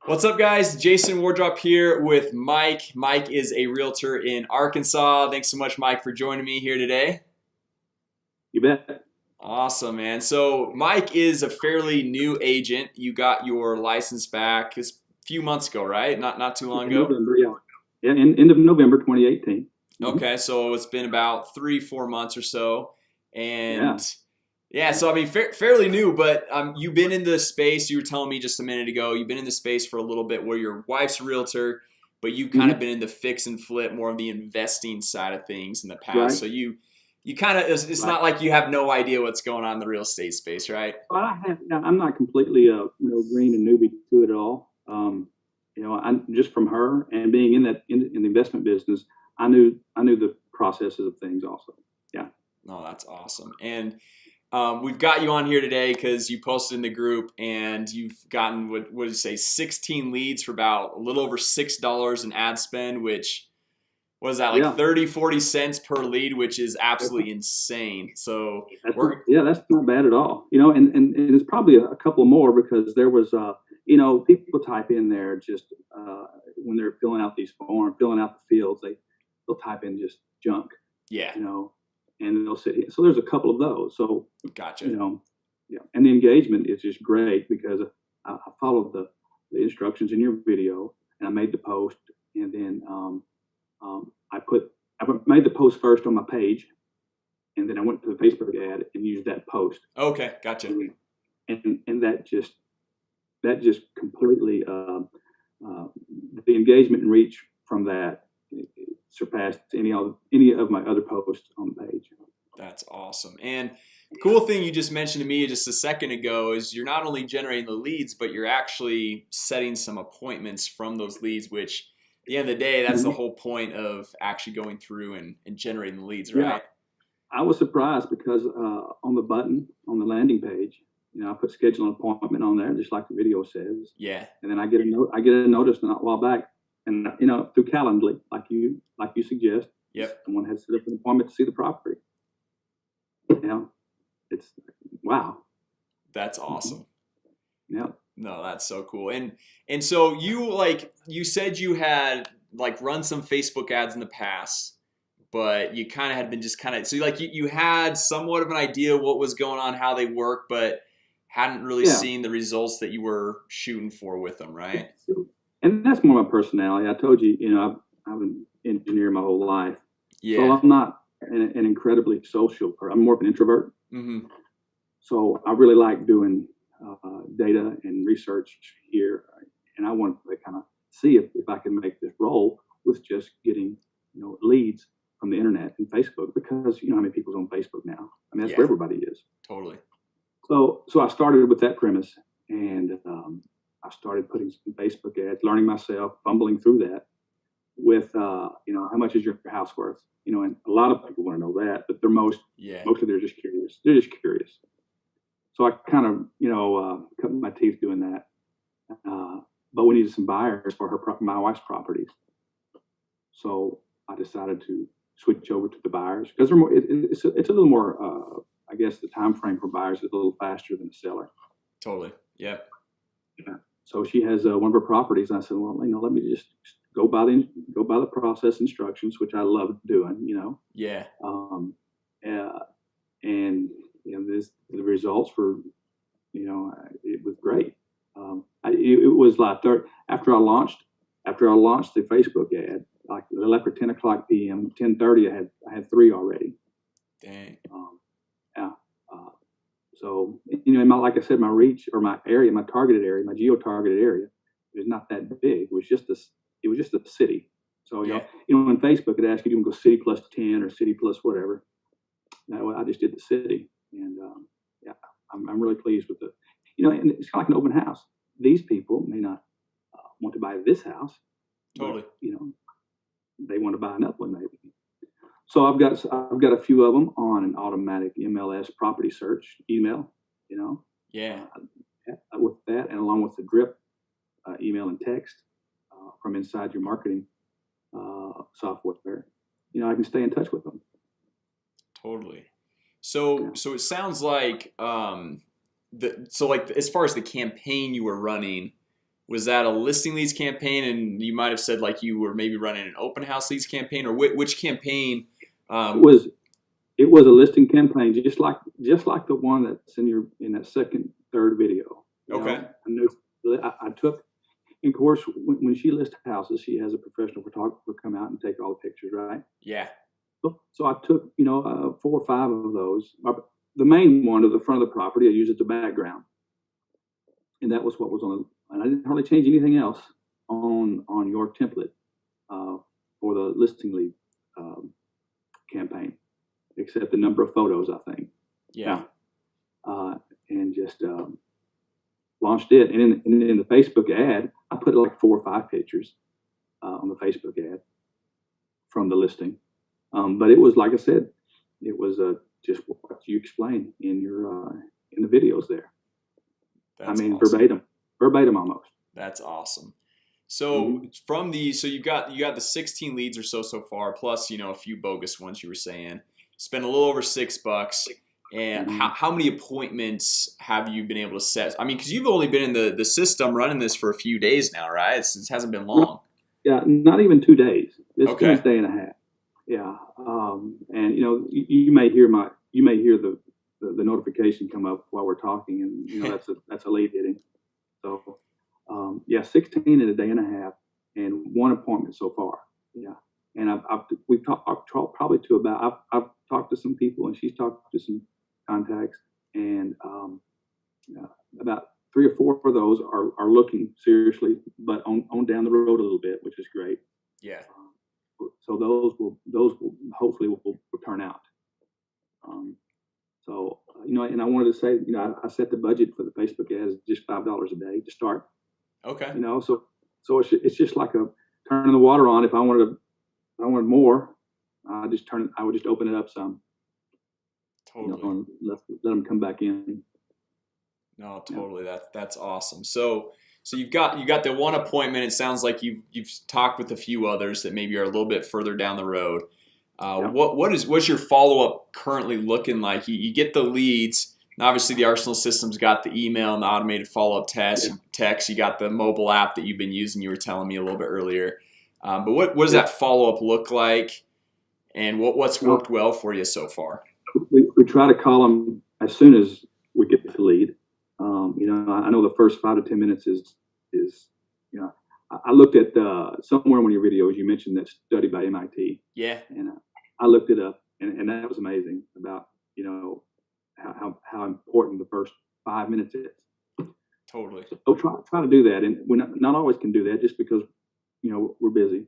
What's up, guys? Jason Wardrop here with Mike. Mike is a realtor in Arkansas. Thanks so much, Mike, for joining me here today. You bet. Awesome, man. So Mike is a fairly new agent. You got your license back a few months ago, right? Not too long In ago. November, yeah. Yeah, in end of November 2018. Okay, so it's been about 3-4 months or so, Yeah. and yeah, so I mean, fairly new, but you've been in the space. You were telling me just a minute ago. You've been in the space for a little bit, where your wife's a realtor, but you kind of hmm been in the fix and flip, more of the investing side of things in the past. Right. So you kind of it's Right. not like you have no idea what's going on in the real estate space, right? Well, I'm not completely green and newbie to it at all. I'm just from her and being in the investment business, I knew the processes of things also. Yeah. No, that's awesome. And we've got you on here today because you posted in the group and you've gotten what did you say, 16 leads for about a little over $6 in ad spend, which what is that, like Yeah. 30-40 cents per lead, which is That's absolutely insane. So we're that's not bad at all. And it's probably a couple more because there was people type in there just when they're filling out these forms, filling out the fields, they'll type in just junk, yeah, you know, and they'll sit here. So there's a couple of those. So gotcha. you know, yeah, and the engagement is just great because I followed the instructions in your video and I made the post, and then I made the post first on my page, and then I went to the Facebook ad and used that post, Okay, gotcha. and that just completely the engagement and reach from that surpassed any of my other posts on the page. That's awesome. And the cool thing you just mentioned to me just a second ago is you're not only generating the leads, but you're actually setting some appointments from those leads, which at the end of the day, that's the Mhm. whole point of actually going through and generating the leads, Yeah, right? I was surprised because on the button on the landing page, I put schedule an appointment on there, just like the video says, Yeah. and then I get a notice a while back, and through Calendly, like you suggest, Yep. someone has set up an appointment to see the property. You know, it's wow. That's Mhm. awesome. Yeah, No, that's so cool. And so you said you had like run some Facebook ads in the past, but you kind of had been just kind of, so you had somewhat of an idea what was going on, how they work, but hadn't really yeah. seen the results that you were shooting for with them, right? And that's more my personality. I told you, I've been an engineer my whole life, so Yeah. I'm not an incredibly social person. I'm more of an introvert. Mm-hmm. So I really like doing data and research here, and I want to kind of see if I can make this role with just getting leads from the internet and Facebook, because how many people's on Facebook now. I mean, that's where Yeah, everybody is. totally. So I started with that premise, and I started putting some Facebook ads, learning myself, fumbling through that with how much is your house worth, and a lot of people want to know that, but Yeah. mostly they're just curious. They're just curious. So I kind of cut my teeth doing that. But we needed some buyers for my wife's properties, so I decided to switch over to the buyers because they're more. It's a little more. I guess the time frame for buyers is a little faster than the seller. Totally. Yep. Yeah. So she has one of her properties. And I said, well, let me just go by the process instructions, which I love doing. Yeah. Um, uh, and the results were, it was great. It was like after I launched the Facebook ad, like after 10 o'clock p.m., 10:30, I had three already. Dang. Yeah. Uh, so like I said, my reach, or my area, my targeted area, my geo-targeted area, is not that big. It was just a city. So Yeah. in Facebook it asks you to go city plus 10 or city plus whatever. No, I just did the city, and yeah, I'm really pleased with it. And it's kind of like an open house. These people may not want to buy this house, but Totally. they want to buy another one maybe. So I've got a few of them on an automatic MLS property search email. Yeah. With that, and along with the drip email and text from inside your marketing software, I can stay in touch with them. Totally. Yeah. So it sounds like so like as far as the campaign you were running, Was that a listing leads campaign? And you might have said like you were maybe running an open house leads campaign, or which campaign? It was a listing campaign, just like the one that's in that second, third video. Okay. I took, of course, when she lists houses, she has a professional photographer come out and take all the pictures, right? Yeah. So I took 4 or 5 of those. The main one of the front of the property, I used as a background, and that was what was on. And I didn't hardly change anything else on your template for the listing lead campaign, except the number of photos, I think. Yeah. And just launched it. And in the Facebook ad, I put like 4 or 5 pictures on the Facebook ad from the listing. But it was, like I said, it was just what you explained in the videos there. That's awesome. verbatim almost. That's awesome. So from these, so you got the 16 leads or so far, plus a few bogus ones you were saying. Spend a little over $6. And how many appointments have you been able to set? I mean, because you've only been in the system running this for a few days now, right? It hasn't been long. Yeah, not even 2 days. It's been Okay. a day and a half. Yeah, and you may hear the notification come up while we're talking, and that's a lead hitting. So 16 in a day and a half, and 1 appointment so far. Yeah, and we've talked probably to about I've talked to some people, and she's talked to some contacts, and about 3 or 4 of those are looking seriously, but on down the road a little bit, which is great. Yeah. So those will hopefully will turn out. And I wanted to say, I set the budget for the Facebook ads just $5 a day to start. Okay. So it's just like a turning the water on. If I wanted more, I would just open it up some. Totally. And let them come back in. No, totally. That's awesome. So you've got the 1 appointment. It sounds like you've talked with a few others that maybe are a little bit further down the road. What's your follow-up currently looking like? You get the leads, and obviously the Arsenal system's got the email and the automated follow-up text. You got the mobile app that you've been using. You were telling me a little bit earlier. But what does that follow-up look like, and what's worked well for you so far? We try to call them as soon as we get the lead. I know the first 5 to 10 minutes is I looked at somewhere in one of your videos, you mentioned that study by MIT. Yeah. And I looked it up, and that was amazing about how important the first 5 minutes is. Totally. So try to do that, and we not always can do that just because we're busy.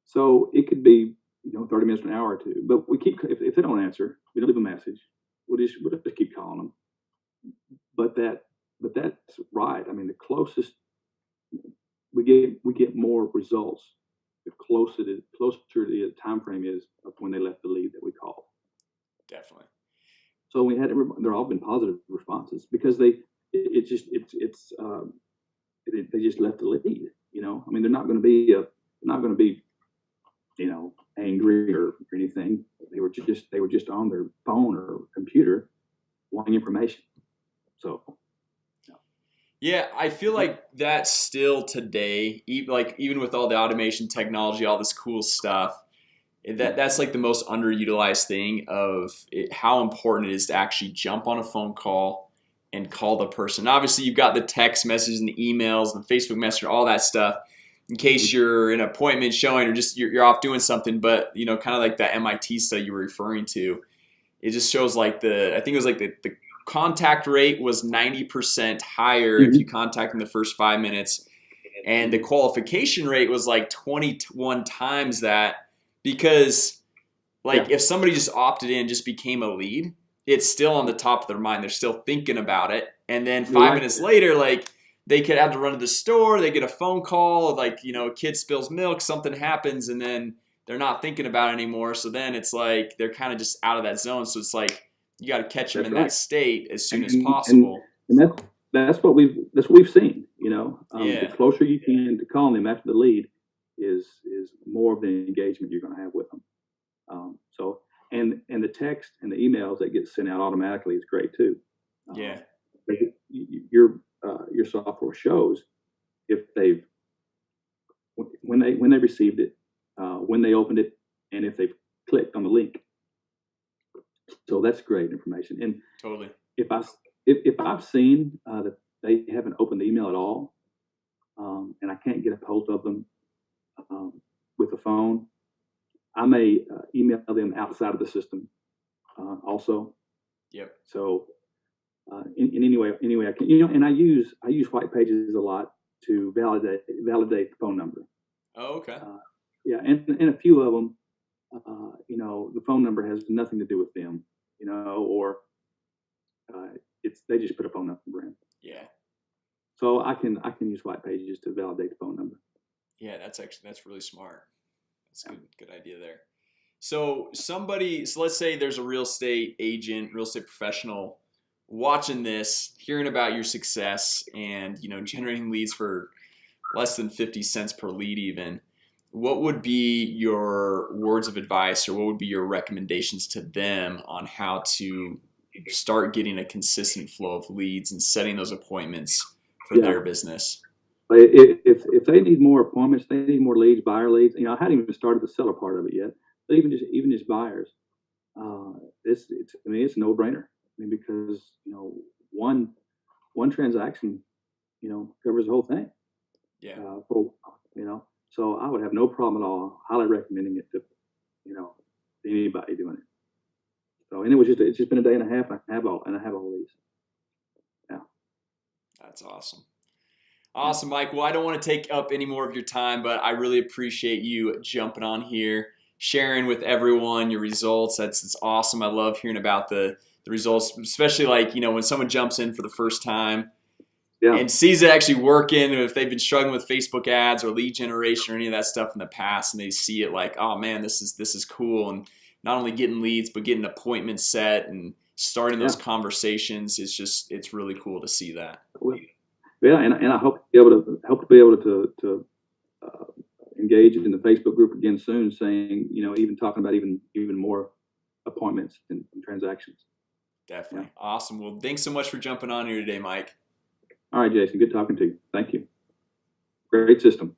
So it could be 30 minutes, an hour or 2, but we keep if they don't answer, we don't leave a message. We'll just keep calling them. But that's right. I mean, the closest we get more results, the closer the time frame is of when they left the lead that we called. Definitely. So they're all been positive responses because they just left the lead. I mean, they're not going to be angry or anything. They were just on their phone or computer wanting information. So yeah, I feel like that's still today, even with all the automation technology, all this cool stuff, that's like the most underutilized thing of how important it is to actually jump on a phone call and call the person. Obviously, you've got the text messages and the emails and the Facebook Messenger, all that stuff, in case you're in an appointment showing or just you're off doing something. But kind of like that MIT study you were referring to, it just shows like I think it was like the contact rate was 90% higher if you contact in the first 5 minutes, and the qualification rate was like 21 times that, because if somebody just opted in, just became a lead, it's still on the top of their mind. They're still thinking about it, and then 5 minutes later, they could have to run to the store, they get a phone call, a kid spills milk, something happens, and then they're not thinking about it anymore. So then it's like they're kind of just out of that zone. So it's like you got to catch them in that state as soon as possible. And that's what we've seen. The closer you can to calling them after the lead is more of the engagement you're going to have with them. So the text and the emails that get sent out automatically is great too. your software shows if they've when they received it, when they opened it, and if they've clicked on the link. So that's great information. And Totally. if I've seen that they haven't opened the email at all, and I can't get a hold of them with the phone, I may email them outside of the system also. Yep. So in any way I can, and I use white pages a lot to validate the phone number. Oh, okay. Yeah, and a few of them, the phone number has nothing to do with them, or they just put a phone number in. Yeah. So I can use white pages to validate the phone number. Yeah, that's really smart. That's a good idea there. So let's say there's a real estate agent, real estate professional watching this, hearing about your success and, generating leads for less than 50 cents per lead even. What would be your words of advice, or what would be your recommendations to them on how to start getting a consistent flow of leads and setting those appointments for their business? If they need more appointments, they need more leads, buyer leads. I hadn't even started the seller part of it yet. But even just buyers, it's a no-brainer. Because one transaction, covers the whole thing. Yeah. So I would have no problem at all highly recommending it to anybody doing it. So, and it's just been a day and a half, and I have all these. Yeah. That's awesome. Awesome, Mike. Well, I don't want to take up any more of your time, but I really appreciate you jumping on here, sharing with everyone your results. It's awesome. I love hearing about the results, especially when someone jumps in for the first time and sees it actually working, if they've been struggling with Facebook ads or lead generation or any of that stuff in the past, and they see it like, oh man, this is cool, and not only getting leads but getting appointments set and starting those conversations. It's really cool to see that. Yeah, and I hope to be able to engage in the Facebook group again soon, saying even talking about even more appointments and transactions. Definitely. Awesome. Well, thanks so much for jumping on here today, Mike. All right, Jason. Good talking to you. Thank you. Great system.